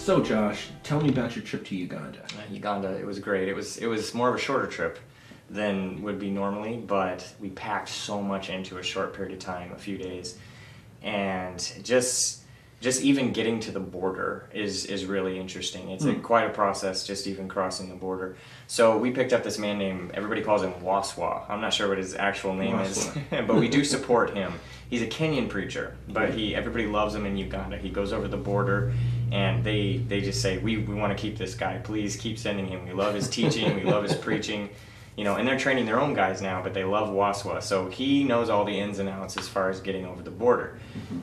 So Josh, tell me about your trip to Uganda. Uganda, it was great. It was more of a shorter trip than would be normally, but we packed so much into a short period of time, a few days, and just even getting to the border is really interesting. It's quite a process just even crossing the border. So we picked up this man named, everybody calls him Waswa. I'm not sure what his actual name is, but we do support him. He's a Kenyan preacher, but everybody loves him in Uganda. He goes over the border, and they just say, we want to keep this guy. Please keep sending him. We love his teaching. We love his preaching. You know, and they're training their own guys now, but they love Waswa. So he knows all the ins and outs as far as getting over the border.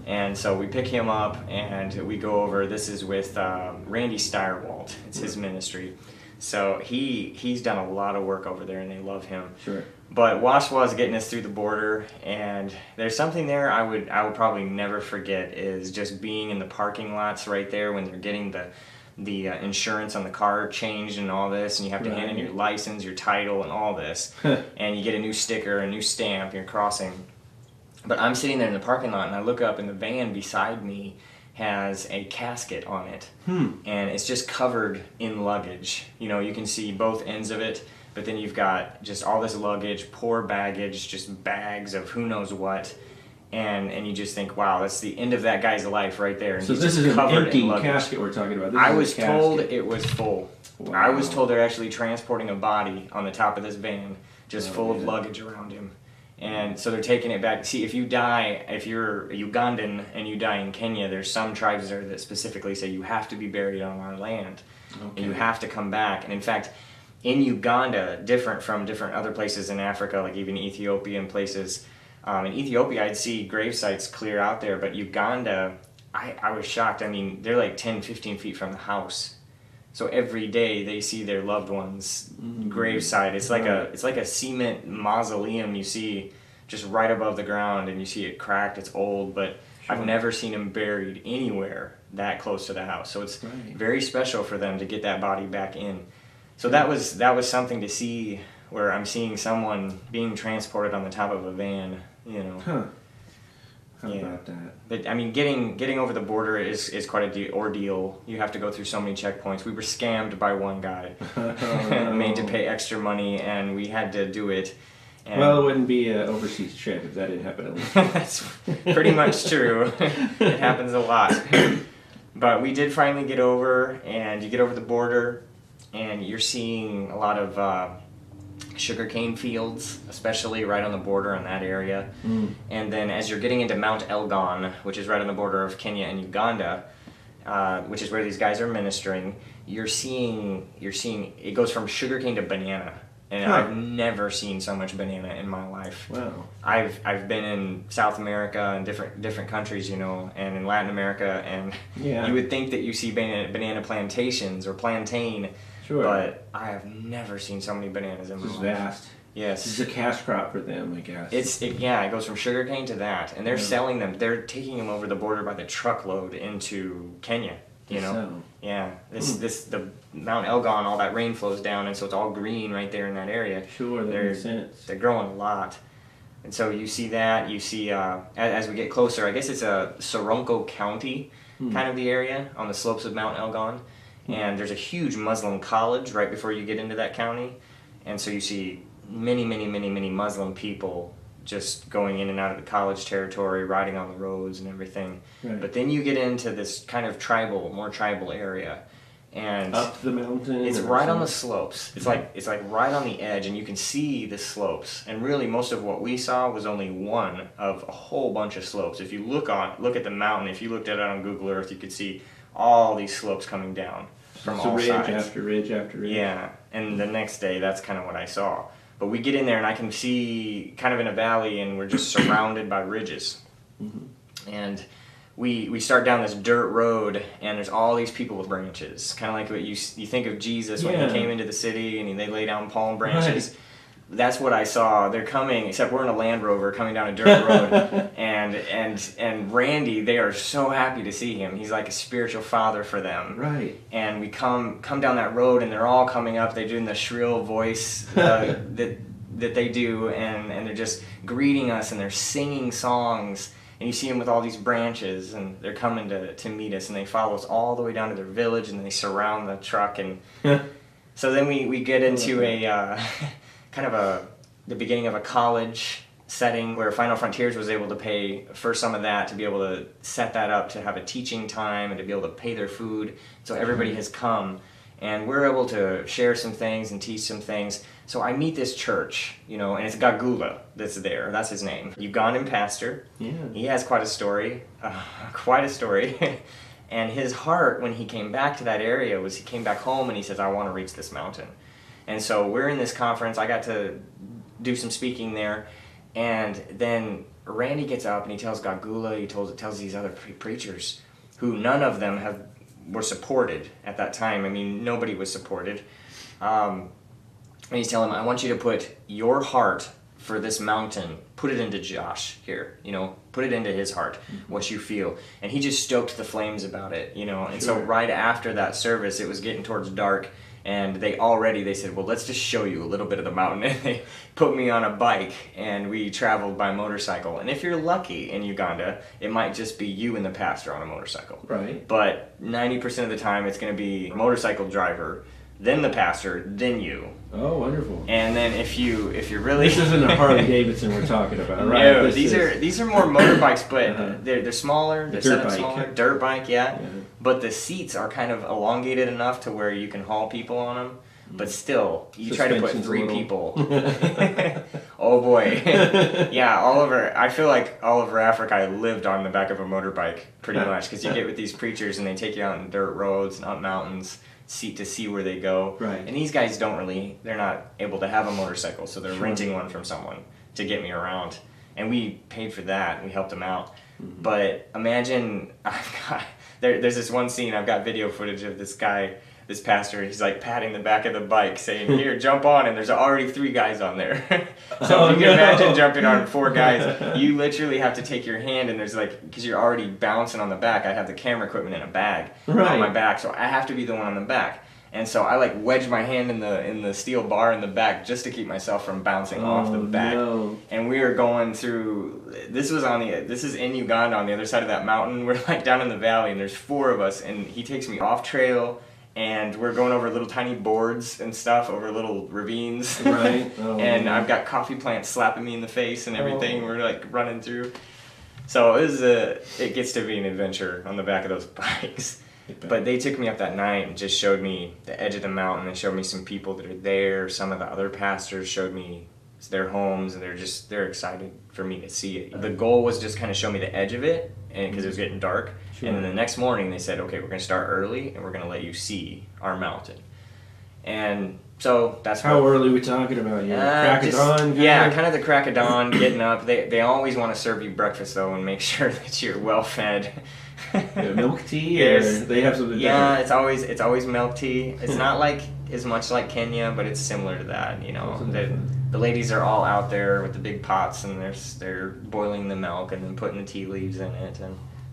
And so we pick him up, and we go over. This is with Randy Steigerwalt. It's his ministry. So he's done a lot of work over there, and they love him. Sure. But Waswa's getting us through the border, and there's something there I would probably never forget is just being in the parking lots right there when they're getting the insurance on the car changed and all this, and you have to hand in your license, your title, and all this, and you get a new sticker, a new stamp, you're crossing. But I'm sitting there in the parking lot, and I look up, and the van beside me has a casket on it, and it's just covered in luggage. You know, you can see both ends of it, but then you've got just all this luggage, poor baggage, just bags of who knows what. And you just think, wow, that's the end of that guy's life right there. And so this is an empty casket we're talking about. I was told it was full. Wow. I was told they're actually transporting a body on the top of this van, just full of luggage around him. And so they're taking it back. See, if you're a Ugandan and you die in Kenya, there's some tribes there that specifically say you have to be buried on our land. And you have to come back. And in fact, in Uganda, different from different other places in Africa, like even Ethiopia and places, in Ethiopia, I'd see grave sites clear out there, but Uganda, I was shocked. I mean, they're like 10, 15 feet from the house. So every day they see their loved one's gravesite. It's like a cement mausoleum you see just right above the ground, and you see it cracked, it's old, but I've never seen them buried anywhere that close to the house. So it's very special for them to get that body back in. So that was something to see, where I'm seeing someone being transported on the top of a van, you know. How about that? But I mean, getting over the border is quite a ordeal. You have to go through so many checkpoints. We were scammed by one guy, made to pay extra money, and we had to do it. And well, it wouldn't be an overseas trip if that didn't happen. That's pretty much true. It happens a lot. But we did finally get over, and you get over the border, and you're seeing a lot of sugarcane fields, especially right on the border in that area. And then as you're getting into Mount Elgon, which is right on the border of Kenya and Uganda, which is where these guys are ministering, you're seeing it goes from sugarcane to banana. And I've never seen so much banana in my life. Wow. I've been in South America and different countries, you know, and in Latin America, and you would think that you see banana plantations or plantain. Sure. But I have never seen so many bananas in my life. This is vast. Yes. This is a cash crop for them, I guess. It goes from sugarcane to that, and they're selling them. They're taking them over the border by the truckload into Kenya. You know. Yeah. The Mount Elgon, all that rain flows down, and so it's all green right there in that area. Sure, that makes sense. They're growing a lot. And so you see that. You see as we get closer, I guess it's a Soronko County kind of the area on the slopes of Mount Elgon. And there's a huge Muslim college right before you get into that county. And so you see many Muslim people just going in and out of the college territory, riding on the roads and everything. Right. But then you get into this kind of more tribal area. And up the mountain? It's right on the slopes. It's like right on the edge, and you can see the slopes. And really most of what we saw was only one of a whole bunch of slopes. If you look at the mountain, if you looked at it on Google Earth, you could see all these slopes coming down from all sides. Ridge after ridge after ridge. Yeah, and the next day, that's kind of what I saw. But we get in there, and I can see kind of in a valley, and we're just surrounded by ridges. And we start down this dirt road, and there's all these people with branches. Kind of like what you think of Jesus when he came into the city, and they lay down palm branches. Right. That's what I saw. They're coming, except we're in a Land Rover coming down a dirt road, and Randy, they are so happy to see him. He's like a spiritual father for them. Right. And we come down that road, and they're all coming up. They're doing the shrill voice that they do, and they're just greeting us, and they're singing songs. and you see them with all these branches, and they're coming to meet us, and they follow us all the way down to their village, and then they surround the truck, and so then we get into a kind of the beginning of a college setting where Final Frontiers was able to pay for some of that to be able to set that up to have a teaching time and to be able to pay their food. So everybody has come, and we're able to share some things and teach some things. So I meet this church, and it's Gagula that's there. That's his name. Ugandan pastor. Yeah. He has quite a story. And his heart when he came back to that area was he came back home and he says, I want to reach this mountain. And so we're in this conference. I got to do some speaking there. And then Randy gets up and he tells Gagula, he tells these other preachers who none of them were supported at that time. I mean, nobody was supported. And he's telling him, I want you to put your heart for this mountain, put it into Josh here, put it into his heart, what you feel. And he just stoked the flames about it, And so right after that service, it was getting towards dark. And they said, well, let's just show you a little bit of the mountain. And they put me on a bike, and we traveled by motorcycle. And if you're lucky in Uganda, it might just be you and the pastor on a motorcycle. Right. But 90% of the time, it's going to be a motorcycle driver, then the pastor, then you. Oh, wonderful. And then if you're really... This isn't a Harley Davidson we're talking about, right? No, these are more motorbikes, but they're smaller. They're dirt bike. Smaller. Dirt bike, yeah. But the seats are kind of elongated enough to where you can haul people on them. But still, you try to put 3 people. Oh boy. Yeah, I feel like all over Africa I lived on the back of a motorbike pretty much, because you get with these preachers and they take you out on dirt roads and up mountains to see where they go. Right. And these guys they're not able to have a motorcycle, so they're renting one from someone to get me around. And we paid for that, we helped them out. Mm-hmm. But imagine, there's this one scene, I've got video footage of this guy, this pastor, he's like patting the back of the bike saying, here, jump on, and there's already 3 guys on there. So if you can imagine jumping on 4 guys, you literally have to take your hand, and there's because you're already bouncing on the back, I have the camera equipment in a bag on my back, so I have to be the one on the back. And so I wedge my hand in the steel bar in the back just to keep myself from bouncing off the back. No. And we are going through. This is in Uganda on the other side of that mountain. We're down in the valley, and there's 4 of us, and he takes me off trail, and we're going over little tiny boards and stuff over little ravines. Right. Oh, and I've got coffee plants slapping me in the face and everything. We're running through. So it gets to be an adventure on the back of those bikes. But they took me up that night and just showed me the edge of the mountain. They showed me some people that are there. Some of the other pastors showed me their homes, and they're excited for me to see it. The goal was just kind of show me the edge of it, and because it was getting dark. Sure. And then the next morning they said, okay, we're going to start early, and we're going to let you see our mountain. And so that's how early are we talking about? Crack of dawn? Kind of the crack of dawn, getting up. They always want to serve you breakfast, though, and make sure that you're well fed. Milk tea, or they have something different? Yeah, it's always milk tea. It's not as much like Kenya, but it's similar to that. The ladies are all out there with the big pots, and they're boiling the milk and then putting the tea leaves in it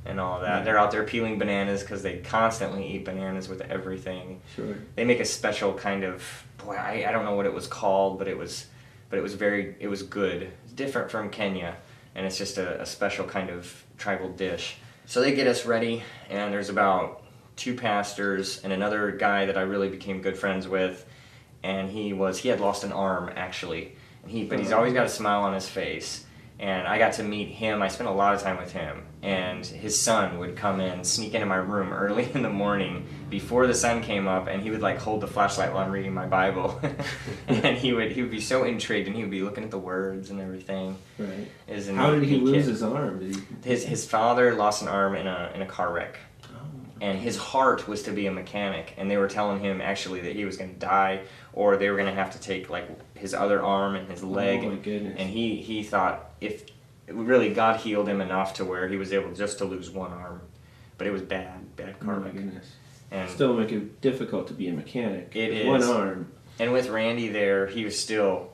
and all of that. They're out there peeling bananas because they constantly eat bananas with everything. Sure. They make a special kind of I don't know what it was called, but it was good. It's different from Kenya, and it's just a special kind of tribal dish. So they get us ready, and there's about 2 pastors and another guy that I really became good friends with, and he had lost an arm actually, but he's always got a smile on his face. And I got to meet him. I spent a lot of time with him, and his son would sneak into my room early in the morning before the sun came up, and he would hold the flashlight while I'm reading my Bible. And he would be so intrigued, and he would be looking at the words and everything. Right. How did he lose his arm? His father lost an arm in a car wreck. And his heart was to be a mechanic, and they were telling him actually that he was going to die, or they were going to have to take his other arm and his leg. Oh my goodness. And he thought if really God healed him enough to where he was able just to lose one arm, but it was bad car wreck. Oh my goodness. And still make it difficult to be a mechanic. It is. One arm. And with Randy there, he was still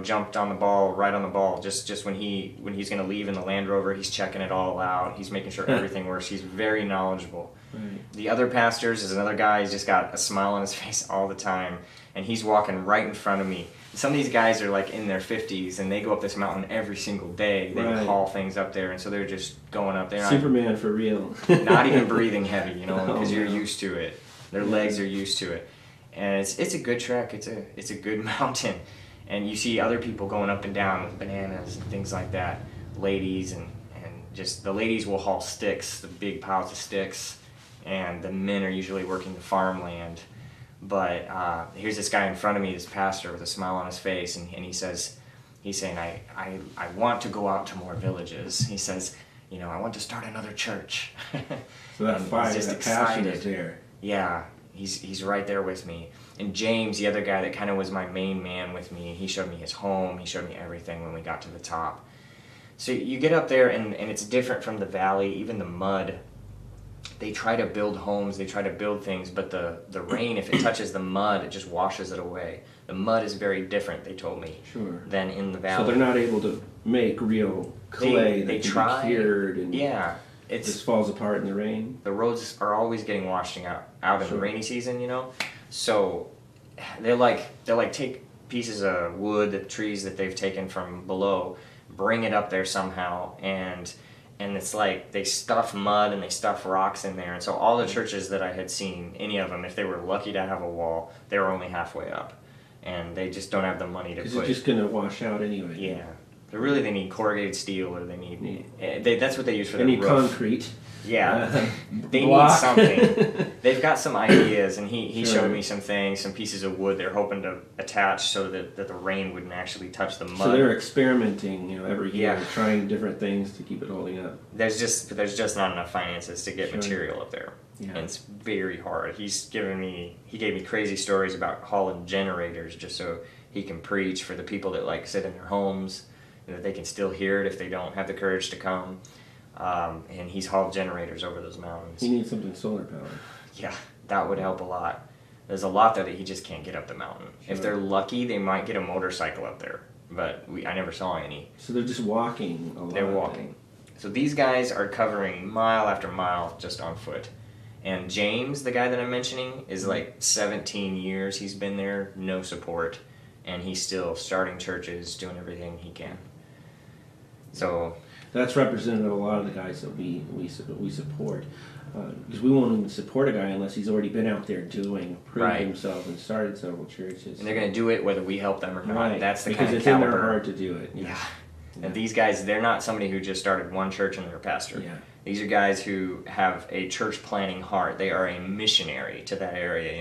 jumped on the ball, right on the ball. Just when he's going to leave in the Land Rover, he's checking it all out. He's making sure everything works. He's very knowledgeable. Right. The other pastors is another guy. He's just got a smile on his face all the time, and he's walking right in front of me. Some of these guys are like in their 50s, and they go up this mountain every single day. They haul things up there, and so they're just going up there. Superman for real. Not even breathing heavy, because you're used to it. Their legs are used to it, and it's a good trek. It's a good mountain. And you see other people going up and down with bananas and things like that. Ladies and just the ladies will haul sticks, the big piles of sticks, and the men are usually working the farmland. But here's this guy in front of me, this pastor with a smile on his face, and he's saying, I want to go out to more villages. He says, I want to start another church. So that fire, that passion is there. Yeah, he's right there with me. And James, the other guy that kind of was my main man with me, he showed me his home, he showed me everything when we got to the top. So you get up there, and it's different from the valley, even the mud. They try to build homes, they try to build things, but the rain, if it touches the mud, it just washes it away. The mud is very different, they told me, than in the valley. So they're not able to make real clay that can be cured, and it just falls apart in the rain. The roads are always getting washed out in the rainy season, So they'll take pieces of wood, the trees that they've taken from below, bring it up there somehow, and it's like they stuff mud and they stuff rocks in there. And so all the churches that I had seen, any of them, if they were lucky to have a wall, they were only halfway up, and they just don't have the money to put. Because it's just going to wash out anyway. Yeah. They need corrugated steel, or they need that's what they use for their roof. They need concrete. Yeah, they need something. They've got some ideas, and he showed me some things, some pieces of wood they're hoping to attach so that the rain wouldn't actually touch the mud. So they're experimenting, every year, trying different things to keep it holding up. There's just not enough finances to get material up there, and it's very hard. He gave me crazy stories about hauling generators just so he can preach for the people that sit in their homes, that they can still hear it if they don't have the courage to come. And he's hauled generators over those mountains. He needs something solar powered. Yeah, that would help a lot. There's a lot that he just can't get up the mountain. If they're lucky, they might get a motorcycle up there, but I never saw any. So they're just walking a lot. They're walking. So these guys are covering mile after mile just on foot. And James, the guy that I'm mentioning, is 17 years. He's been there, no support, and he's still starting churches, doing everything he can. So that's representative of a lot of the guys that we support, because we won't even support a guy unless he's already been out there proved himself, and started several churches. And they're going to do it whether we help them or not. Right. That's the because kind of it's caliber. in their heart to do it. Yeah. And these guys, they're not somebody who just started one church and they're a pastor. Yeah. These are guys who have a church planting heart. They are a missionary to that area,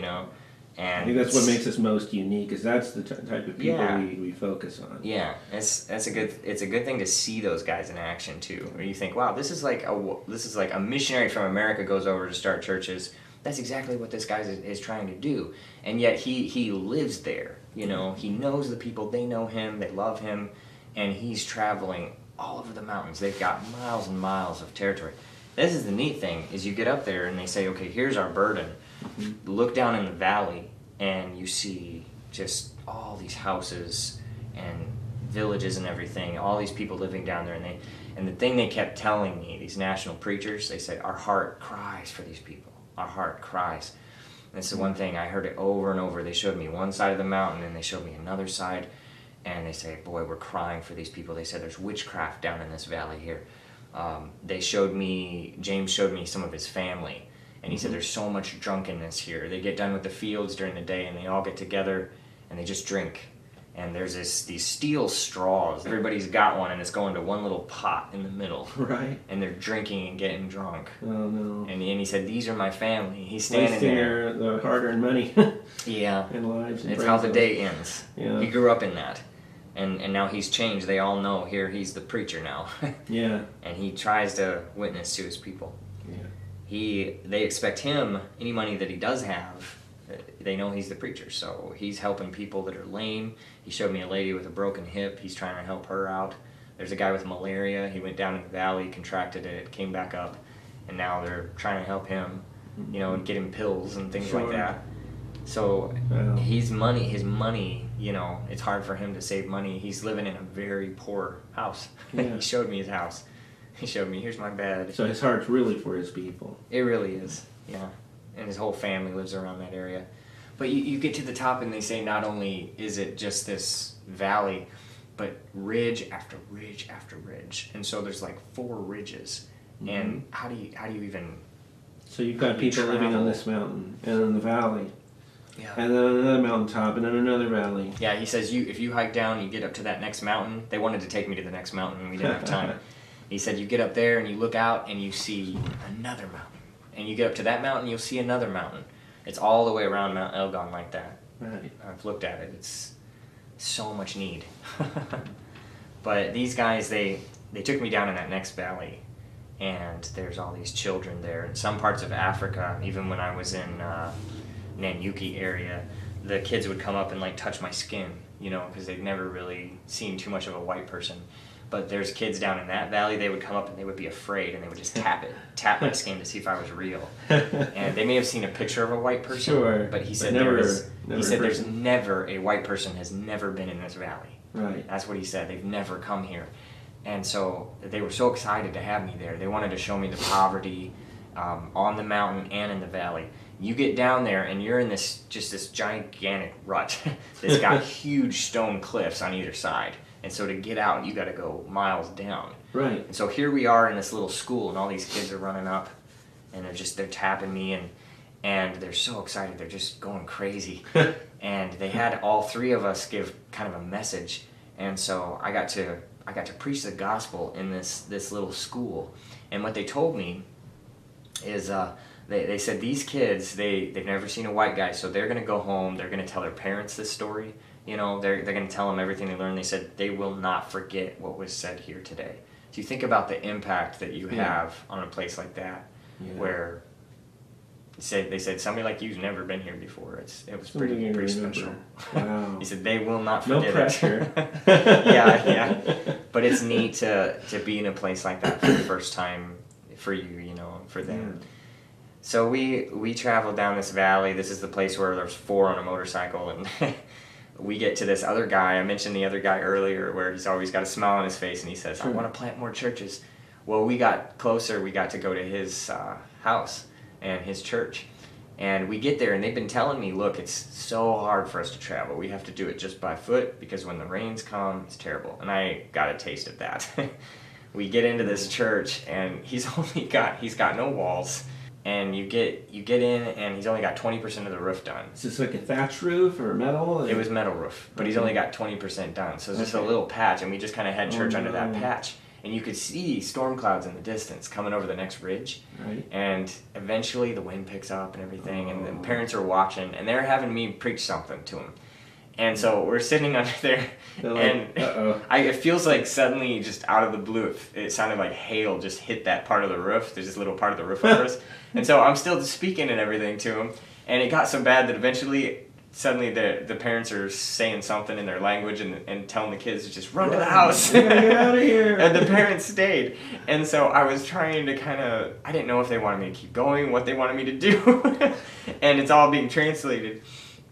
And I think that's what makes us most unique, is that's the type of people we focus on. Yeah, it's a good thing to see those guys in action too. Where you think, wow, this is like a missionary from America goes over to start churches. That's exactly what this guy is trying to do, and yet he lives there. He knows the people. They know him. They love him, and he's traveling all over the mountains. They've got miles and miles of territory. This is the neat thing: is you get up there and they say, okay, here's our burden. Mm-hmm. Look down in the valley, and you see just all these houses and villages and everything, all these people living down there, and the thing they kept telling me, these national preachers, they said, our heart cries for these people. Our heart cries. And it's the one thing, I heard it over and over. They showed me one side of the mountain, and they showed me another side, and they say, boy, we're crying for these people. They said, there's witchcraft down in this valley here. James showed me some of his family. And he said, there's so much drunkenness here. They get done with the fields during the day, and they all get together, and they just drink. And there's these steel straws. Everybody's got one, and it's going to one little pot in the middle. Right. And they're drinking and getting drunk. Oh, no. And he said, these are my family. He's standing there. The hard-earned money. Yeah. And lives. And it's how the day ends. Yeah. He grew up in that. And now he's changed. They all know here he's the preacher now. Yeah. And he tries to witness to his people. Yeah. They expect him, any money that he does have, they know he's the preacher. So he's helping people that are lame. He showed me a lady with a broken hip. He's trying to help her out. There's a guy with malaria. He went down in the valley, contracted it, came back up, and now they're trying to help him, and get him pills and things like that. So his money you know, it's hard for him to save money. He's living in a very poor house. Yeah. He showed me his house. He showed me, here's my bed. So his heart's really for his people. It really is, yeah. And his whole family lives around that area. But you get to the top and they say not only is it just this valley, but ridge after ridge after ridge. And so there's like 4 ridges. Mm-hmm. And how do you even... So you've got people living on this mountain and in the valley. Yeah. And then another mountaintop and then another valley. Yeah, he says if you hike down, you get up to that next mountain. They wanted to take me to the next mountain and we didn't have time. He said you get up there and you look out and you see another mountain. And you get up to that mountain, you'll see another mountain. It's all the way around Mount Elgon like that. Right. I've looked at it. It's so much need. But these guys, they took me down in that next valley. And there's all these children there. In some parts of Africa, even when I was in Nanyuki area, the kids would come up and like touch my skin, you know, because they'd never really seen too much of a white person. But there's kids down in that valley, they would come up and they would be afraid and they would just tap my skin to see if I was real. And they may have seen a picture of a white person, sure, but he said there's never a white person has never been in this valley. Right. That's what he said. They've never come here. And so they were so excited to have me there. They wanted to show me the poverty on the mountain and in the valley. You get down there and you're in this gigantic rut that's got huge stone cliffs on either side. And so to get out, you got to go miles down. Right. And so here we are in this little school, and all these kids are running up, and they're tapping me, and they're so excited. They're just going crazy. And they had all 3 of us give kind of a message. And so I got to preach the gospel in this little school. And what they told me is they said these kids, they've never seen a white guy, so they're going to go home. They're going to tell their parents this story. You know, they're going to tell them everything they learned. They said they will not forget what was said here today. So you think about the impact that you have on a place like that, where they said somebody like you's never been here before. It was pretty special. Wow. He said they will not forget. No pressure. Yeah. But it's neat to be in a place like that for the first time for you, you know, for them. Yeah. So we traveled down this valley. This is the place where there's 4 on a motorcycle, and we get to this other guy. I mentioned the other guy earlier where he's always got a smile on his face and he says, I want to plant more churches. Well, we got closer. We got to go to his house and his church. And we get there and they've been telling me, look, it's so hard for us to travel. We have to do it just by foot because when the rains come, it's terrible. And I got a taste of that. We get into this church and he's got no walls. And you get in, and he's only got 20% of the roof done. Is this like a thatch roof or metal? It was metal roof, but he's only got 20% done. So it's just a little patch, and we just kind of had church under that patch. And you could see storm clouds in the distance coming over the next ridge. Right. And eventually the wind picks up and everything, and the parents are watching, and they're having me preach something to them. And so we're sitting under there, and it feels like suddenly, just out of the blue, it sounded like hail just hit that part of the roof. There's this little part of the roof over us. And so I'm still speaking and everything to him, and it got so bad that eventually, suddenly the parents are saying something in their language and telling the kids to just run to the house. Get out of here. And the parents stayed. And so I was trying to I didn't know if they wanted me to keep going, what they wanted me to do. And it's all being translated.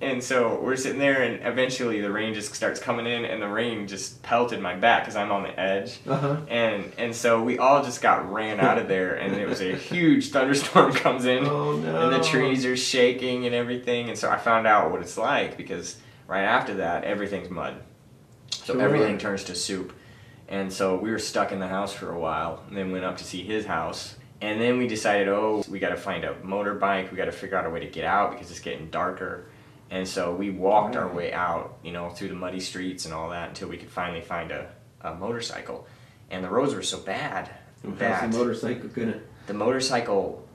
And so we're sitting there, and eventually the rain just starts coming in, and the rain just pelted my back because I'm on the edge. Uh-huh. And so we all just got ran out of there, and it was a huge thunderstorm comes in, and the trees are shaking and everything. And so I found out what it's like, because right after that, everything's mud. So everything turns to soup. And so we were stuck in the house for a while, and then went up to see his house. And then we decided, we got to find a motorbike. We got to figure out a way to get out because it's getting darker. And so we walked our way out, you know, through the muddy streets and all that until we could finally find a motorcycle. And the roads were so bad that how's the motorcycle gonna? The motorcycle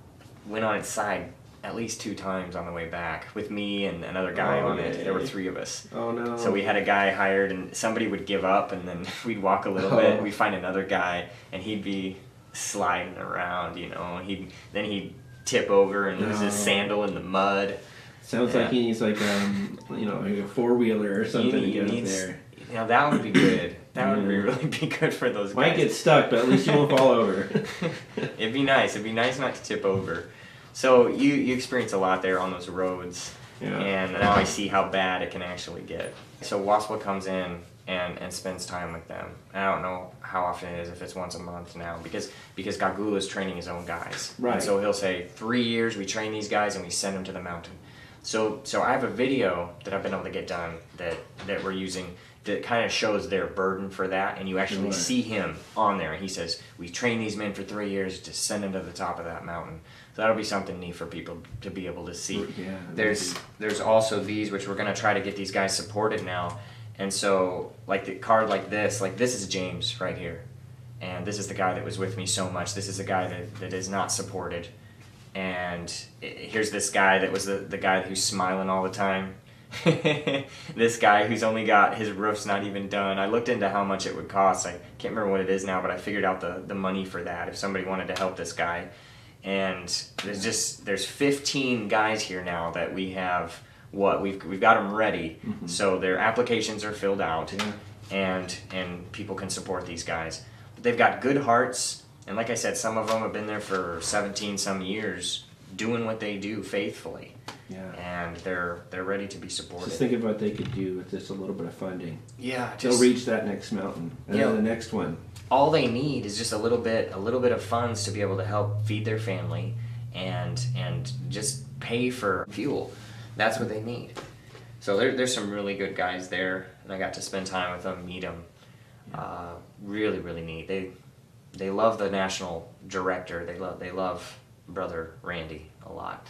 went on its side at least 2 times on the way back with me and another guy on it. There were 3 of us. Oh no! So we had a guy hired, and somebody would give up, and then we'd walk a little bit. We'd find another guy, and he'd be sliding around, you know. Then he'd tip over and lose his sandal in the mud. Sounds like he needs like a 4-wheeler or something to get up there. You know, that would be good. That would really be good for those guys. Might get stuck, but at least you won't fall over. It'd be nice. It'd be nice not to tip over. So you experience a lot there on those roads. Yeah. And now I see how bad it can actually get. So Waspa comes in and spends time with them. And I don't know how often it is, if it's once a month now, because Gagula is training his own guys. Right. And so he'll say, 3 years we train these guys and we send them to the mountain. So I have a video that I've been able to get done that we're using that kind of shows their burden for that, and you actually see him on there, and he says, we train these men for 3 years to send them to the top of that mountain. So that'll be something neat for people to be able to see. Yeah, there's also these, which we're going to try to get these guys supported now. And so, like the card like this is James right here. And this is the guy that was with me so much. This is a guy that is not supported. And here's this guy that was the guy who's smiling all the time. This guy who's only got his roof's not even done. I looked into how much it would cost. I can't remember what it is now, but I figured out the money for that if somebody wanted to help this guy. And there's 15 guys here now that we have. We've got them ready, so their applications are filled out, and people can support these guys. But they've got good hearts, and like I said, some of them have been there for 17 some years, doing what they do faithfully. Yeah. And they're ready to be supported. Just think of what they could do with just a little bit of funding. Yeah, they'll reach that next mountain, and then the next one. All they need is just a little bit of funds to be able to help feed their family, and just pay for fuel. That's what they need. So there's some really good guys there, and I got to spend time with them, meet them. Really, really neat. They love the national director. They love Brother Randy a lot.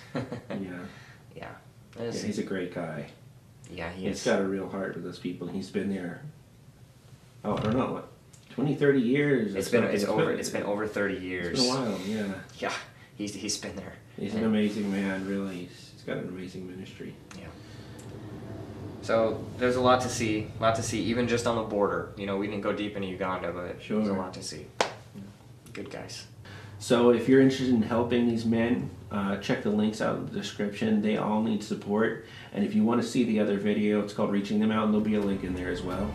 Yeah. He's a great guy. Yeah, he is. He's got a real heart for those people. He's been there. I don't know what, 20, 30 years. It's been over 30 years. It's been a while. Yeah. Yeah, he's been there. He's an amazing man. Really, he's got an amazing ministry. Yeah. So there's a lot to see, even just on the border. We didn't go deep into Uganda, but there's a lot to see. Good guys. So if you're interested in helping these men, check the links out in the description. They all need support. And if you want to see the other video, it's called Reaching the Mountain. There'll be a link in there as well.